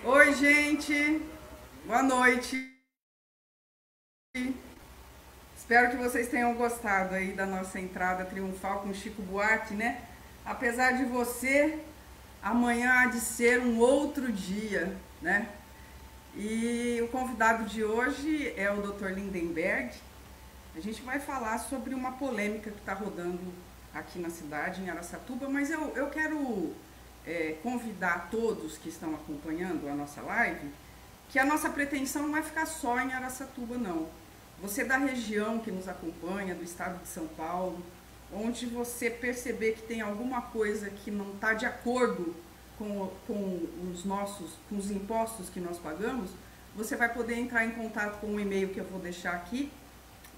Oi, gente. Boa noite. Espero que vocês tenham gostado aí da nossa entrada triunfal com Chico Buarque, né? Apesar de você, amanhã há de ser um outro dia, né? E o convidado de hoje é o Dr. Lindenberg. A gente vai falar sobre uma polêmica que está rodando aqui na cidade, em Araçatuba, mas eu quero convidar todos que estão acompanhando a nossa live que a nossa pretensão não vai ficar só em Araçatuba, não. Você da região que nos acompanha, do estado de São Paulo, onde você perceber que tem alguma coisa que não está de acordo com os impostos que nós pagamos, você vai poder entrar em contato com o e-mail que eu vou deixar aqui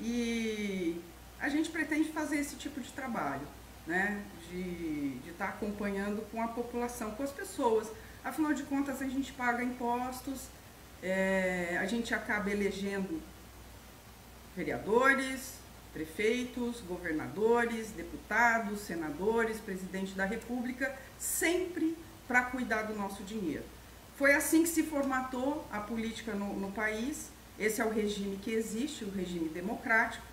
e a gente pretende fazer esse tipo de trabalho, né? De estar acompanhando com a população, com as pessoas. Afinal de contas, a gente paga impostos, a gente acaba elegendo vereadores, prefeitos, governadores, deputados, senadores, presidente da República, sempre para cuidar do nosso dinheiro. Foi assim que se formatou a política no país. Esse é o regime que existe, o regime democrático.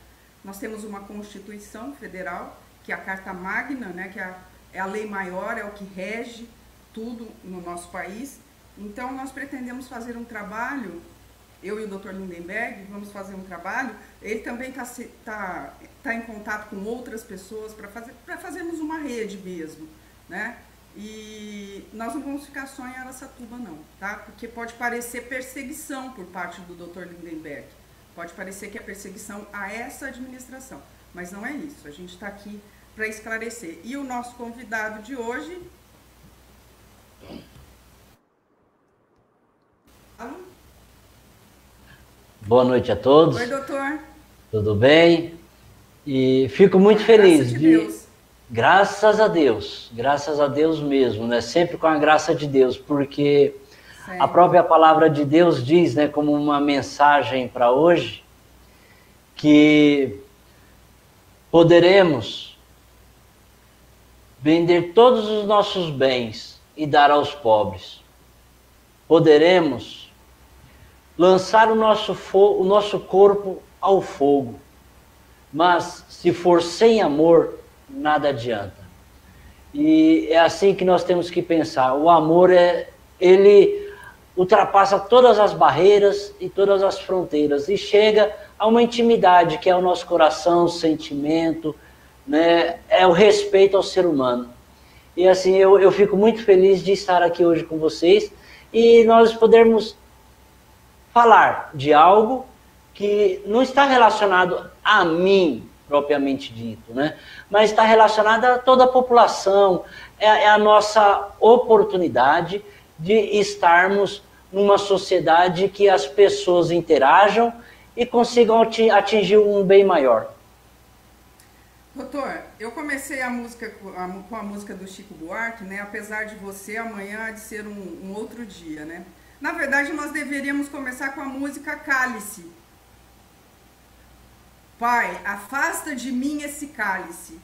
Nós temos uma Constituição Federal, que é a Carta Magna, né, que é a lei maior, é o que rege tudo no nosso país. Então, nós pretendemos fazer um trabalho, eu e o Dr. Lindenberg vamos fazer um trabalho, ele também tá em contato com outras pessoas para fazermos uma rede mesmo, né? E nós não vamos ficar só em Araçatuba não, tá? Porque pode parecer perseguição por parte do Dr. Lindenberg, pode parecer que é perseguição a essa administração, mas não é isso, a gente está aqui para esclarecer. E o nosso convidado de hoje... Boa noite a Oi, todos, doutor. tudo bem? E fico muito Graças feliz de de, Deus. graças a Deus mesmo, né? Sempre com a graça de Deus, porque a Sempre. própria palavra de Deus diz, né, como uma mensagem para hoje, que poderemos vender todos os nossos bens e dar aos pobres. Poderemos lançar o nosso corpo ao fogo. Mas se for sem amor, nada adianta. E é assim que nós temos que pensar. O amor ele ultrapassa todas as barreiras e todas as fronteiras e chega a uma intimidade que é o nosso coração, o sentimento, né? É o respeito ao ser humano. E assim, eu fico muito feliz de estar aqui hoje com vocês e nós podermos falar de algo que não está relacionado a mim, propriamente dito, né? Mas está relacionado a toda a população, é a nossa oportunidade de estarmos numa sociedade que as pessoas interajam e consigam atingir um bem maior. Doutor, eu comecei a música com a música do Chico Buarque, né? Apesar de você, amanhã há de ser um outro dia, né? Na verdade, nós deveríamos começar com a música Cálice. Pai, afasta de mim esse cálice.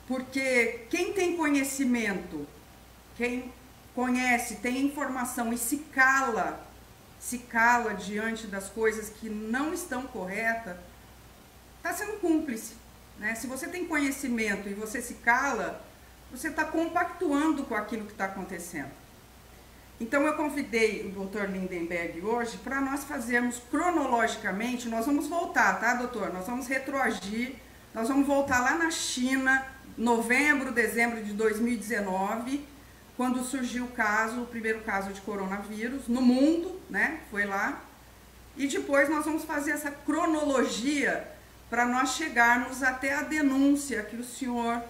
Porque quem tem conhecimento, quem conhece, tem informação e se cala diante das coisas que não estão corretas, está sendo cúmplice. Né? Se você tem conhecimento e você se cala, você está compactuando com aquilo que está acontecendo. Então eu convidei o Dr. Lindenberg hoje para nós fazermos cronologicamente, nós vamos voltar, tá, doutor? Nós vamos retroagir, nós vamos voltar lá na China, novembro, dezembro de 2019, quando surgiu o primeiro caso de coronavírus no mundo, né? Foi lá. E depois nós vamos fazer essa cronologia para nós chegarmos até a denúncia que o senhor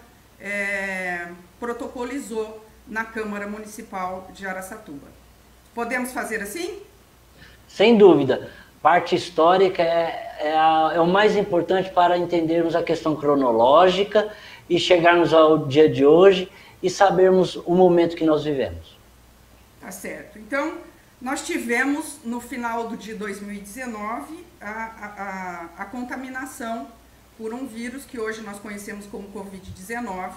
protocolizou na Câmara Municipal de Araçatuba. Podemos fazer assim? Sem dúvida. Parte histórica é o mais importante para entendermos a questão cronológica e chegarmos ao dia de hoje e sabermos o momento que nós vivemos. Tá certo. Então, nós tivemos no final do dia 2019 a contaminação por um vírus que hoje nós conhecemos como Covid-19.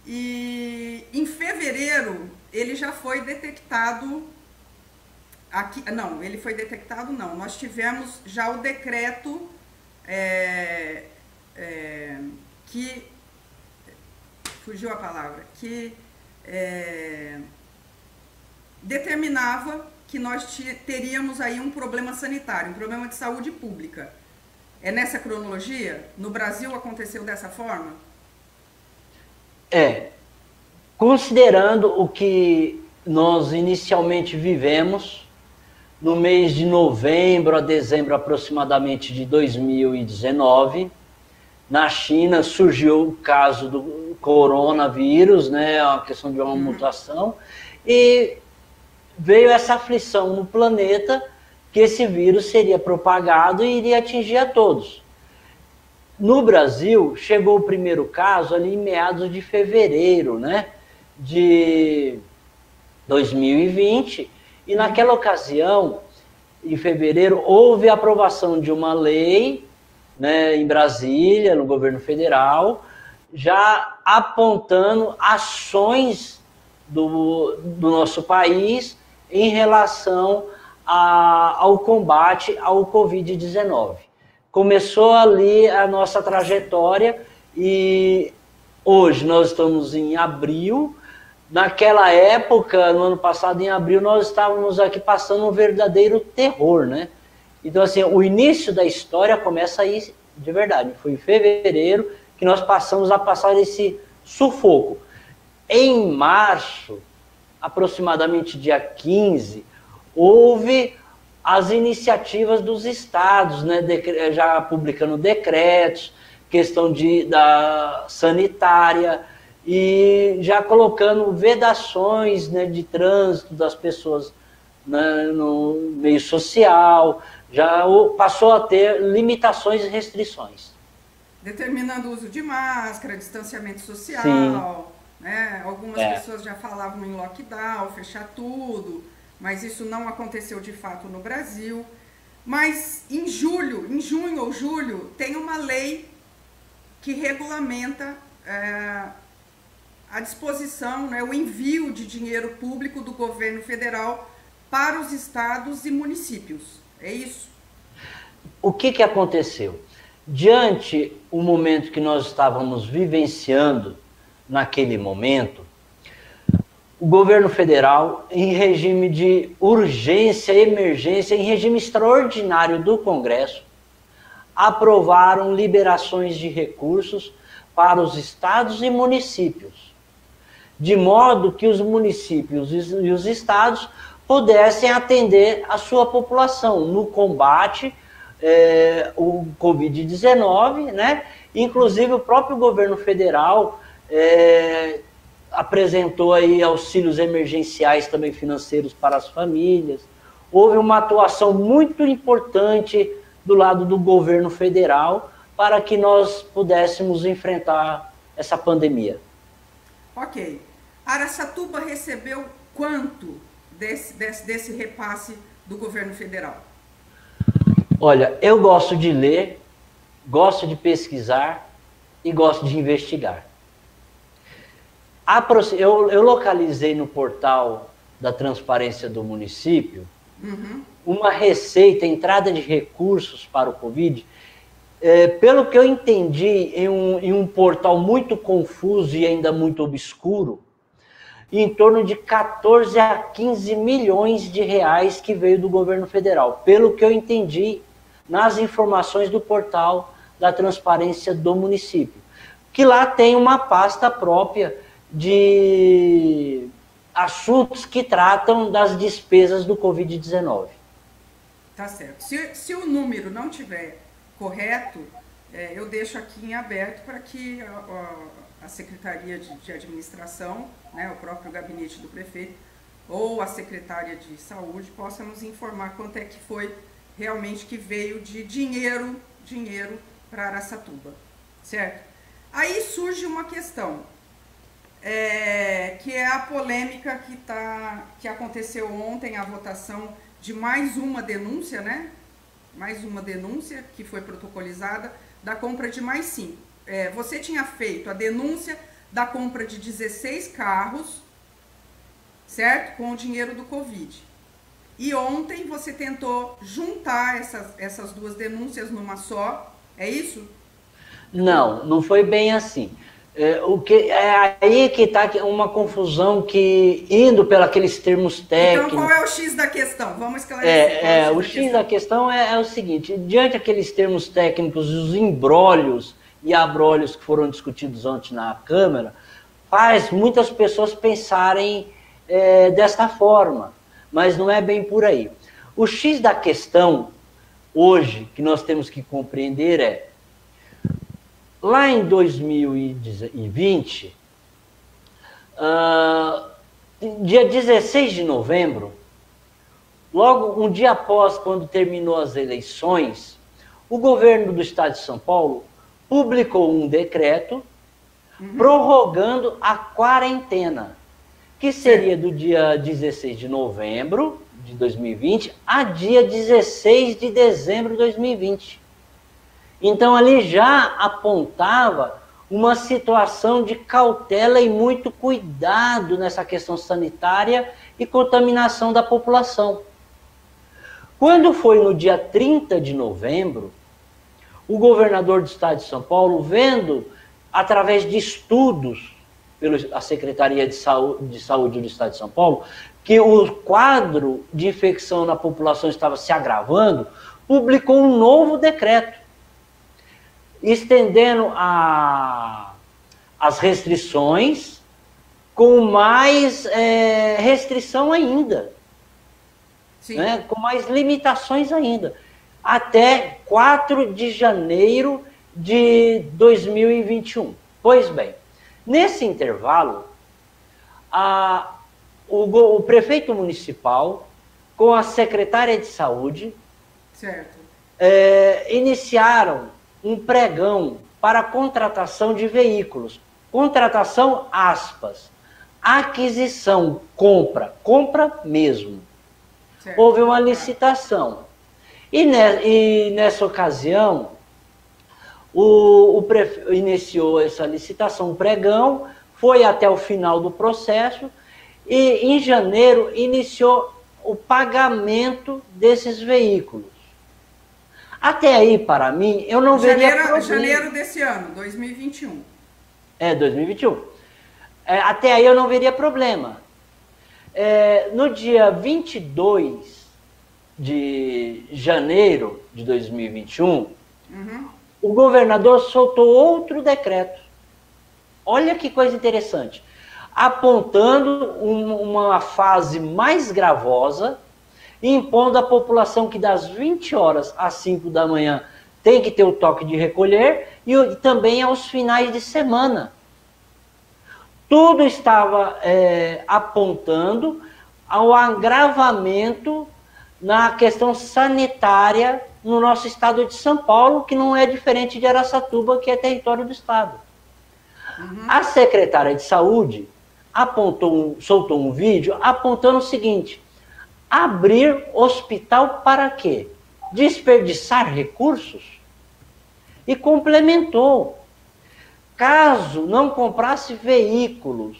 E em fevereiro ele já foi detectado Aqui, não, ele foi detectado, não. Nós tivemos já o decreto que... Fugiu a palavra. Que determinava que nós teríamos aí um problema sanitário, um problema de saúde pública. É nessa cronologia? No Brasil aconteceu dessa forma? Considerando o que nós inicialmente vivemos, no mês de novembro a dezembro aproximadamente de 2019, na China surgiu o caso do coronavírus, né, a questão de uma mutação, e veio essa aflição no planeta que esse vírus seria propagado e iria atingir a todos. No Brasil, chegou o primeiro caso ali em meados de fevereiro, né, de 2020, e naquela ocasião, em fevereiro, houve a aprovação de uma lei, né, em Brasília, no governo federal, já apontando ações do nosso país em relação ao combate ao Covid-19. Começou ali a nossa trajetória e hoje nós estamos em abril. Naquela época, no ano passado, em abril, nós estávamos aqui passando um verdadeiro terror, né? Então, assim, o início da história começa aí de verdade. Foi em fevereiro que nós passamos a passar esse sufoco. Em março, aproximadamente dia 15, houve as iniciativas dos estados, né? Já publicando decretos, questão da sanitária, e já colocando vedações, né, de trânsito das pessoas, né, no meio social, já passou a ter limitações e restrições. Determinando o uso de máscara, distanciamento social, né? Algumas pessoas já falavam em lockdown, fechar tudo, mas isso não aconteceu de fato no Brasil. Mas em junho ou julho, tem uma lei que regulamenta a disposição, né, o envio de dinheiro público do governo federal para os estados e municípios. É isso? O que aconteceu? Diante o momento que nós estávamos vivenciando naquele momento, o governo federal, em regime de urgência, emergência, em regime extraordinário do Congresso, aprovaram liberações de recursos para os estados e municípios, de modo que os municípios e os estados pudessem atender a sua população no combate ao Covid-19, né? Inclusive o próprio governo federal apresentou aí auxílios emergenciais também financeiros para as famílias. Houve uma atuação muito importante do lado do governo federal para que nós pudéssemos enfrentar essa pandemia. Ok. Araçatuba recebeu quanto desse repasse do governo federal? Olha, eu gosto de ler, gosto de pesquisar e gosto de investigar. Eu localizei no portal da transparência do município uma receita, entrada de recursos para o Covid. Pelo que eu entendi, em um portal muito confuso e ainda muito obscuro, em torno de 14 a 15 milhões de reais que veio do governo federal. Pelo que eu entendi nas informações do portal da transparência do município. Que lá tem uma pasta própria de assuntos que tratam das despesas do Covid-19. Tá certo. Se o número não tiver correto, eu deixo aqui em aberto para que a Secretaria de Administração, né, o próprio gabinete do prefeito, ou a Secretária de Saúde possa nos informar quanto é que foi realmente que veio de dinheiro para Araçatuba, certo? Aí surge uma questão, que é a polêmica que aconteceu ontem, a votação de mais uma denúncia, né? Mais uma denúncia que foi protocolizada da compra de mais 5. Você tinha feito a denúncia da compra de 16 carros, certo? Com o dinheiro do Covid. E ontem você tentou juntar essas duas denúncias numa só, é isso? Não, não foi bem assim. É aí que está uma confusão que, indo pelos termos técnicos... Então, qual é o X da questão? Vamos esclarecer. O X da questão é o seguinte, diante daqueles termos técnicos, os embrólios e abrolhos que foram discutidos ontem na Câmara, faz muitas pessoas pensarem desta forma, mas não é bem por aí. O X da questão, hoje, que nós temos que compreender lá em 2020, dia 16 de novembro, logo um dia após, quando terminou as eleições, o governo do estado de São Paulo publicou um decreto prorrogando a quarentena, que seria do dia 16 de novembro de 2020 a dia 16 de dezembro de 2020. Então, ali já apontava uma situação de cautela e muito cuidado nessa questão sanitária e contaminação da população. Quando foi no dia 30 de novembro, o governador do estado de São Paulo, vendo, através de estudos pela Secretaria de Saúde do estado de São Paulo, que o quadro de infecção na população estava se agravando, publicou um novo decreto, estendendo as restrições, com mais restrição ainda, né? Com mais limitações ainda, até 4 de janeiro de 2021. Pois bem, nesse intervalo, o prefeito municipal, com a secretária de saúde, iniciaram um pregão para contratação de veículos. Contratação, aspas. Aquisição, compra mesmo. Certo. Houve uma licitação. E nessa ocasião, o prefeito iniciou essa licitação, um pregão, foi até o final do processo e em janeiro iniciou o pagamento desses veículos. Até aí, para mim, eu não veria problema. Janeiro desse ano, 2021. 2021. Até aí eu não veria problema. No dia 22 de janeiro de 2021, o governador soltou outro decreto. Olha que coisa interessante. Apontando uma fase mais gravosa, impondo à população que das 20 horas às 5 da manhã tem que ter o toque de recolher e também aos finais de semana. Tudo estava apontando ao agravamento na questão sanitária no nosso estado de São Paulo, que não é diferente de Araçatuba, que é território do estado. A secretária de saúde soltou um vídeo apontando o seguinte: abrir hospital para quê? Desperdiçar recursos? E complementou: caso não comprasse veículos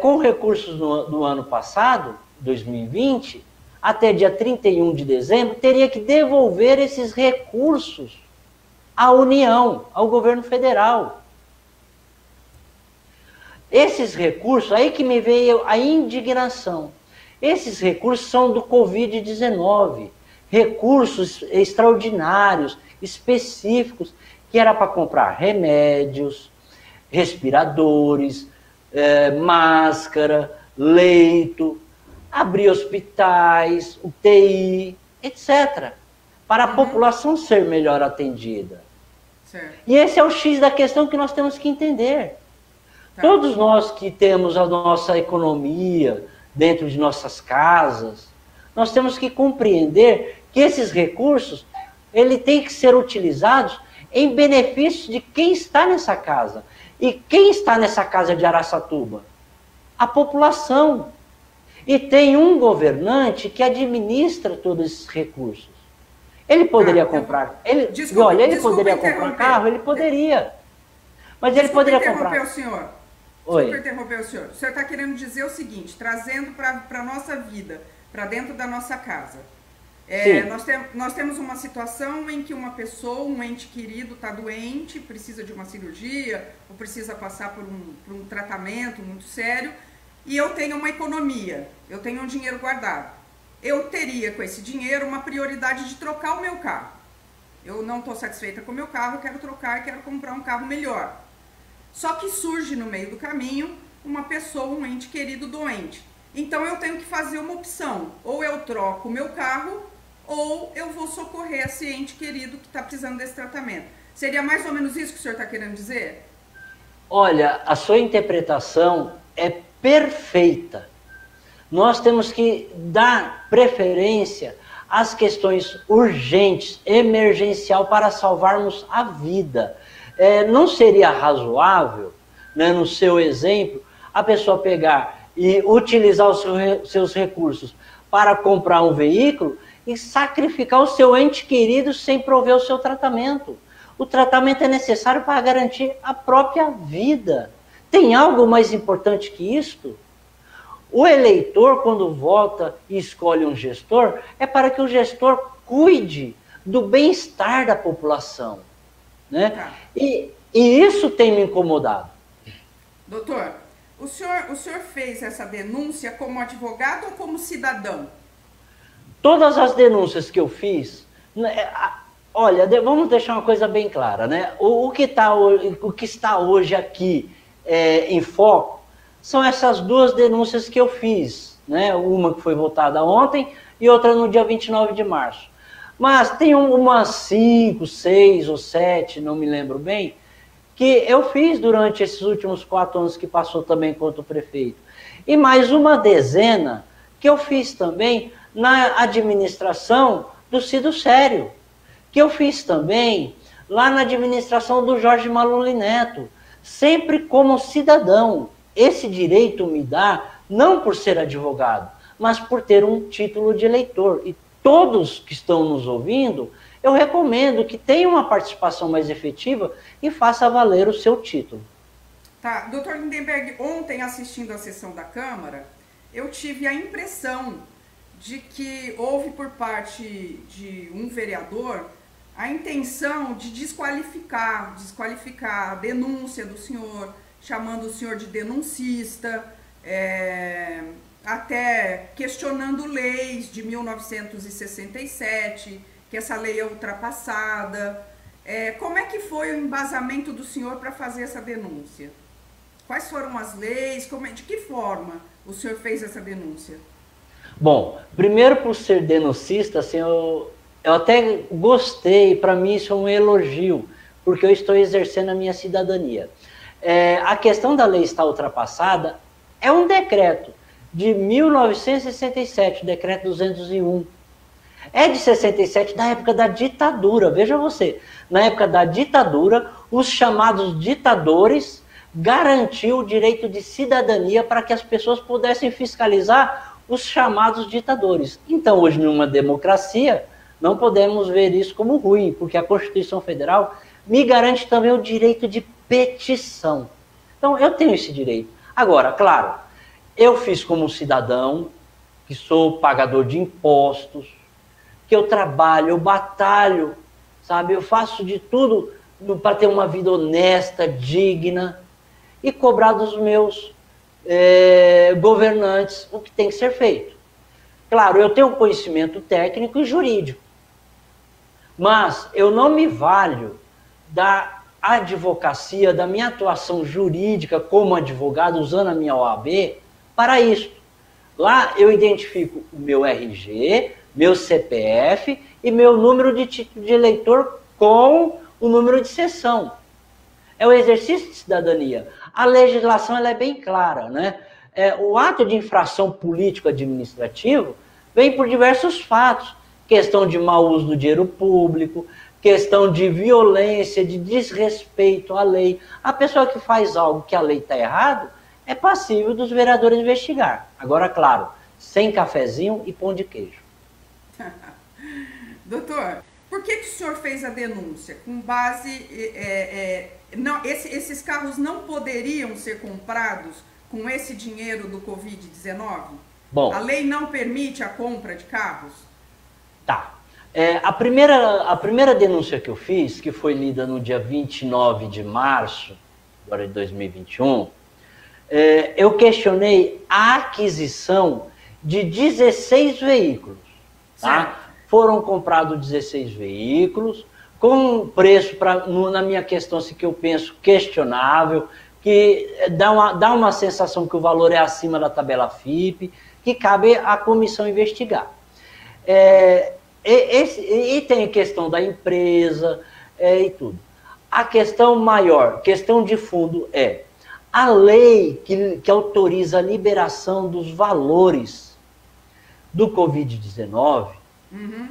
com recursos no ano passado, 2020, até dia 31 de dezembro, teria que devolver esses recursos à União, ao governo federal. Esses recursos, aí que me veio a indignação. Esses recursos são do Covid-19, recursos extraordinários, específicos, que era para comprar remédios, respiradores, máscara, leito, abrir hospitais, UTI, etc., para a população ser melhor atendida. Certo. E esse é o X da questão que nós temos que entender. Tá. Todos nós que temos a nossa economia dentro de nossas casas, nós temos que compreender que esses recursos, ele tem que ser utilizados em benefício de quem está nessa casa. E quem está nessa casa de Araçatuba? A população. E tem um governante que administra todos esses recursos. Ele poderia comprar... Ele poderia comprar carro? Ele poderia. Mas ele poderia comprar... O senhor. Desculpa interromper o senhor. O senhor está querendo dizer o seguinte, trazendo para a nossa vida, para dentro da nossa casa. Nós temos uma situação em que uma pessoa, um ente querido está doente, precisa de uma cirurgia ou precisa passar por um tratamento muito sério, e eu tenho uma economia, eu tenho um dinheiro guardado. Eu teria com esse dinheiro uma prioridade de trocar o meu carro. Eu não estou satisfeita com o meu carro, eu quero trocar, quero comprar um carro melhor. Só que surge no meio do caminho uma pessoa, um ente querido doente. Então eu tenho que fazer uma opção, ou eu troco o meu carro, ou eu vou socorrer esse ente querido que está precisando desse tratamento. Seria mais ou menos isso que o senhor está querendo dizer? Olha, a sua interpretação é perfeita. Nós temos que dar preferência às questões urgentes, emergencial, para salvarmos a vida. Não seria razoável, né, no seu exemplo, a pessoa pegar e utilizar os seus recursos para comprar um veículo e sacrificar o seu ente querido sem prover o seu tratamento. O tratamento é necessário para garantir a própria vida. Tem algo mais importante que isto? O eleitor, quando vota e escolhe um gestor, é para que o gestor cuide do bem-estar da população, né? Tá. E isso tem me incomodado. Doutor, o senhor fez essa denúncia como advogado ou como cidadão? Todas as denúncias que eu fiz, olha, vamos deixar uma coisa bem clara, né? O que está hoje aqui em foco são essas duas denúncias que eu fiz, né? Uma que foi votada ontem e outra no dia 29 de março. Mas tem umas 5, 6 ou 7, não me lembro bem, que eu fiz durante esses últimos 4 anos que passou também contra o prefeito. E mais uma dezena que eu fiz também na administração do Cido Sério, que eu fiz também lá na administração do Jorge Maluli Neto, sempre como cidadão. Esse direito me dá, não por ser advogado, mas por ter um título de eleitor. E todos que estão nos ouvindo, eu recomendo que tenha uma participação mais efetiva e faça valer o seu título. Tá, doutor Lindenberg, ontem assistindo a sessão da Câmara, eu tive a impressão de que houve por parte de um vereador a intenção de desqualificar a denúncia do senhor, chamando o senhor de denuncista, até questionando leis de 1967, que essa lei é ultrapassada. Como é que foi o embasamento do senhor para fazer essa denúncia? Quais foram as leis? De que forma o senhor fez essa denúncia? Bom, primeiro por ser denuncista, assim, eu até gostei, para mim isso é um elogio, porque eu estou exercendo a minha cidadania. A questão da lei estar ultrapassada é um decreto de 1967, o decreto 201. É de 67, da época da ditadura, veja você. Na época da ditadura, os chamados ditadores garantiam o direito de cidadania para que as pessoas pudessem fiscalizar os chamados ditadores. Então, hoje, numa democracia, não podemos ver isso como ruim, porque a Constituição Federal me garante também o direito de petição. Então, eu tenho esse direito. Agora, claro, eu fiz como cidadão, que sou pagador de impostos, que eu trabalho, eu batalho, sabe? Eu faço de tudo para ter uma vida honesta, digna e cobrar dos meus governantes o que tem que ser feito. Claro, eu tenho conhecimento técnico e jurídico, mas eu não me valho da advocacia, da minha atuação jurídica como advogado, usando a minha OAB, para isso. Lá eu identifico o meu RG, meu CPF e meu número de título de eleitor com o número de sessão. É o exercício de cidadania. A legislação ela é bem clara, né? O ato de infração político-administrativo vem por diversos fatos. Questão de mau uso do dinheiro público, questão de violência, de desrespeito à lei. A pessoa que faz algo que a lei está errado é passível dos vereadores investigar. Agora, claro, sem cafezinho e pão de queijo. Doutor, por que o senhor fez a denúncia? Com base... esses carros não poderiam ser comprados com esse dinheiro do Covid-19? Bom, a lei não permite a compra de carros? tá. A primeira denúncia que eu fiz, que foi lida no dia 29 de março, agora de 2021, eu questionei a aquisição de 16 veículos. Tá? Foram comprados 16 veículos, com um preço, na minha questão, assim, que eu penso questionável, que dá uma sensação que o valor é acima da tabela FIPE, que cabe à comissão investigar. E tem a questão da empresa e tudo. A questão maior, questão de fundo, é a lei que autoriza a liberação dos valores do Covid-19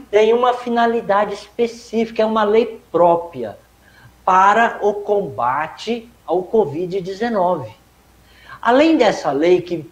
tem uma finalidade específica, é uma lei própria para o combate ao Covid-19. Além dessa lei que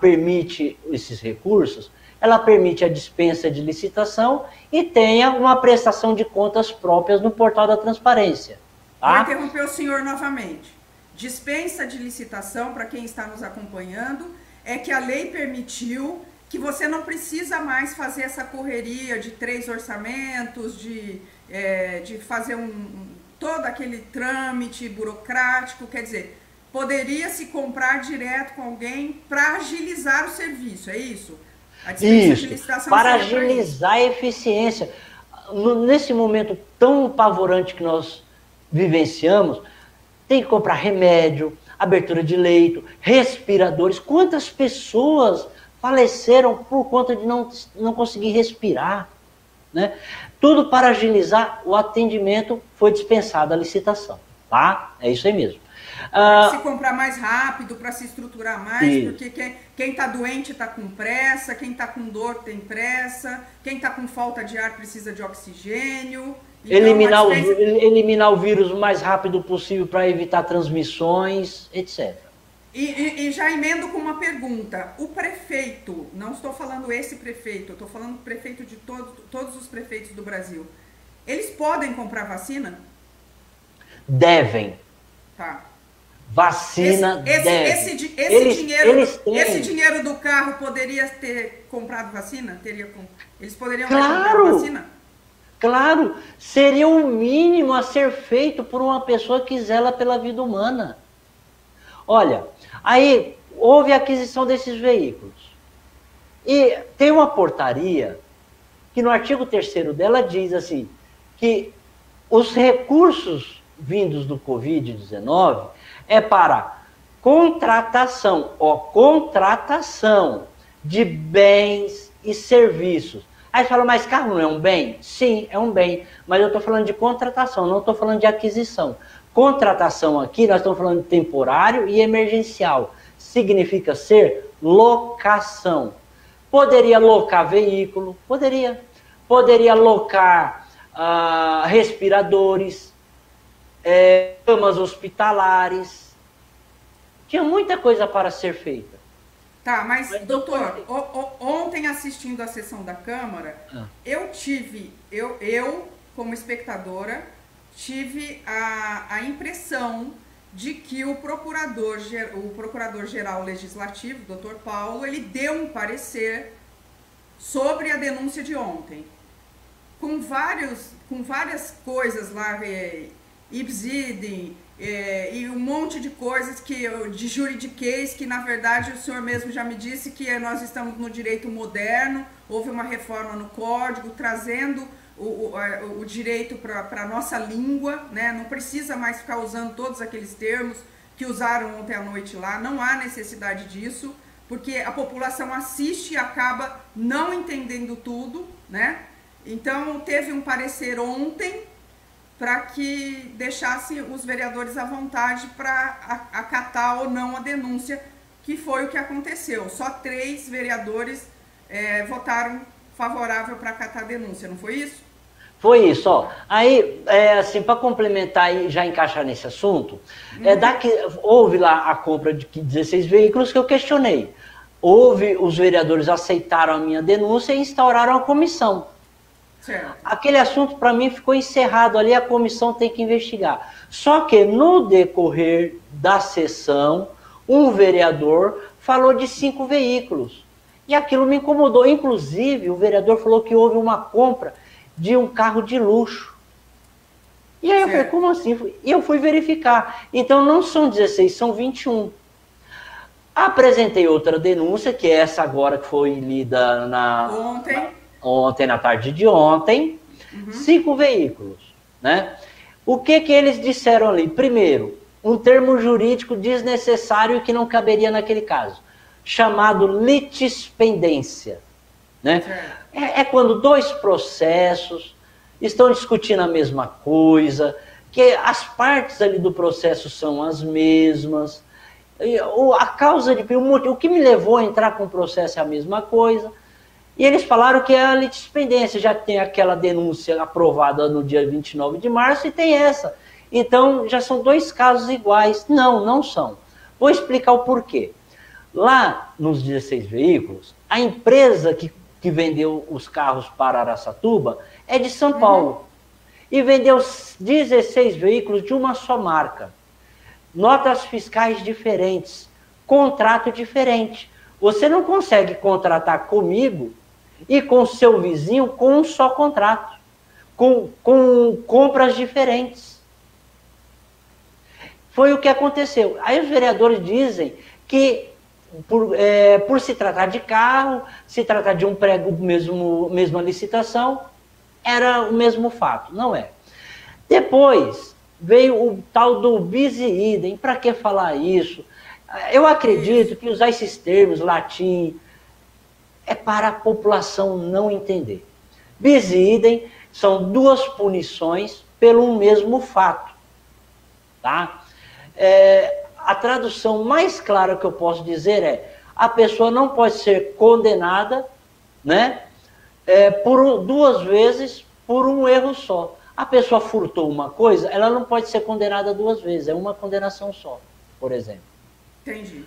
permite esses recursos, ela permite a dispensa de licitação e tenha uma prestação de contas próprias no portal da transparência. Tá? Vou interromper o senhor novamente. Dispensa de licitação, para quem está nos acompanhando, é que a lei permitiu que você não precisa mais fazer essa correria de 3 orçamentos, de fazer todo aquele trâmite burocrático, quer dizer, poderia se comprar direto com alguém para agilizar o serviço, é isso? A dispensa de licitação para agilizar a eficiência. Nesse momento tão apavorante que nós vivenciamos, tem que comprar remédio, abertura de leito, respiradores. Quantas pessoas faleceram por conta de não conseguir respirar? Né? Tudo para agilizar o atendimento, foi dispensada a licitação. Tá? É isso aí mesmo. Se comprar mais rápido, para se estruturar mais, porque quem está doente está com pressa, quem está com dor tem pressa, quem está com falta de ar precisa de oxigênio. Então, eliminar o vírus o mais rápido possível para evitar transmissões, etc. E já emendo com uma pergunta. O prefeito, não estou falando esse prefeito, estou falando prefeito de todos os prefeitos do Brasil, eles podem comprar vacina? Devem. Tá. Vacina esse dinheiro do carro poderia ter comprado vacina? Eles poderiam ter comprado vacina? Claro, seria o mínimo a ser feito por uma pessoa que zela pela vida humana. Olha, aí houve a aquisição desses veículos. E tem uma portaria que no artigo 3º dela diz assim, que os recursos vindos do Covid-19 é para contratação de bens e serviços. Aí você fala, mas carro não é um bem? Sim, é um bem, mas eu estou falando de contratação, não estou falando de aquisição. Contratação aqui, nós estamos falando de temporário e emergencial. Significa ser locação. Poderia locar veículo, poderia locar respiradores, camas hospitalares. Tinha muita coisa para ser feita. Tá, mas doutor, ontem assistindo a sessão da Câmara, eu como espectadora, tive a impressão de que o Procurador-Geral Legislativo, doutor Paulo, ele deu um parecer sobre a denúncia de ontem, com várias coisas lá, ibsidem, e um monte de coisas de juridiquês, que na verdade o senhor mesmo já me disse que nós estamos no direito moderno, houve uma reforma no código, trazendo o direito para a nossa língua, né? Não precisa mais ficar usando todos aqueles termos que usaram ontem à noite lá, não há necessidade disso, porque a população assiste e acaba não entendendo tudo, né? Então teve um parecer ontem para que deixasse os vereadores à vontade para acatar ou não a denúncia, que foi o que aconteceu. Só 3 vereadores votaram favorável para acatar a denúncia, não foi isso? Foi isso, ó. Aí, assim, para complementar e já encaixar nesse assunto, houve lá a compra de 16 veículos que eu questionei. Os vereadores aceitaram a minha denúncia e instauraram a comissão. Certo. Aquele assunto, para mim, ficou encerrado ali, a comissão tem que investigar. Só que, no decorrer da sessão, um vereador falou de 5 veículos. E aquilo me incomodou. Inclusive, o vereador falou que houve uma compra de um carro de luxo. E aí eu falei, como assim? E eu fui verificar. Então não são 16, são 21. Apresentei outra denúncia, que é essa agora que foi lida ontem, na tarde de ontem. 5 veículos, né? O que eles disseram ali? Primeiro, um termo jurídico desnecessário que não caberia naquele caso, chamado litispendência, né? É quando 2 processos estão discutindo a mesma coisa, que as partes ali do processo são as mesmas, a causa o que me levou a entrar com o processo é a mesma coisa, e eles falaram que é a litispendência, já tem aquela denúncia aprovada no dia 29 de março e tem essa. Então, já são 2 casos iguais. Não, não são. Vou explicar o porquê. Lá, nos 16 veículos, a empresa que vendeu os carros para Araçatuba é de São Paulo. E vendeu 16 veículos de uma só marca. Notas fiscais diferentes. Contrato diferente. Você não consegue contratar comigo e com o seu vizinho com um só contrato. Com compras diferentes. Foi o que aconteceu. Aí os vereadores dizem que por se tratar de carro, se tratar de um prego mesma licitação, era o mesmo fato. Não é. Depois veio o tal do bis e idem. Para que falar isso? Eu acredito que usar esses termos, latim, é para a população não entender. Bis e idem são 2 punições pelo mesmo fato. Tá? A tradução mais clara que eu posso dizer é: a pessoa não pode ser condenada, né, por 2 vezes por um erro só. A pessoa furtou uma coisa, ela não pode ser condenada 2 vezes, é uma condenação só, por exemplo. Entendi.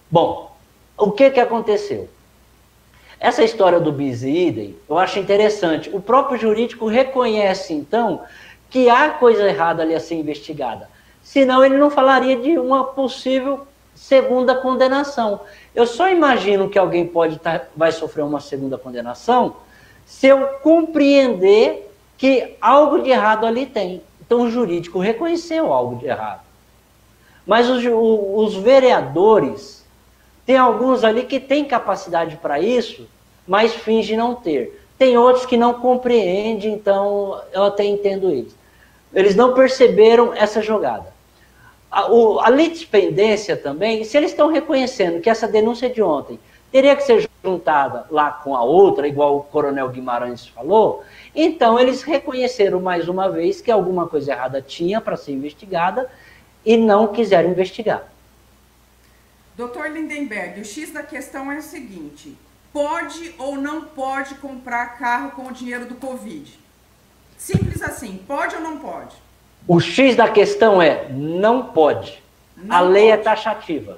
Bom, o que aconteceu? Essa história do bis e idem, eu acho interessante. O próprio jurídico reconhece, então, que há coisa errada ali a ser investigada. Senão ele não falaria de uma possível segunda condenação. Eu só imagino que alguém vai sofrer uma segunda condenação se eu compreender que algo de errado ali tem. Então o jurídico reconheceu algo de errado. Mas os vereadores, tem alguns ali que têm capacidade para isso, mas fingem não ter. Tem outros que não compreendem, então eu até entendo eles. Eles não perceberam essa jogada. A litispendência também, se eles estão reconhecendo que essa denúncia de ontem teria que ser juntada lá com a outra, igual o Coronel Guimarães falou, então eles reconheceram mais uma vez que alguma coisa errada tinha para ser investigada e não quiseram investigar. Doutor Lindenberg, o X da questão é o seguinte: pode ou não pode comprar carro com o dinheiro do Covid? Simples assim, pode ou não pode? O X da questão é: não pode. A lei é taxativa.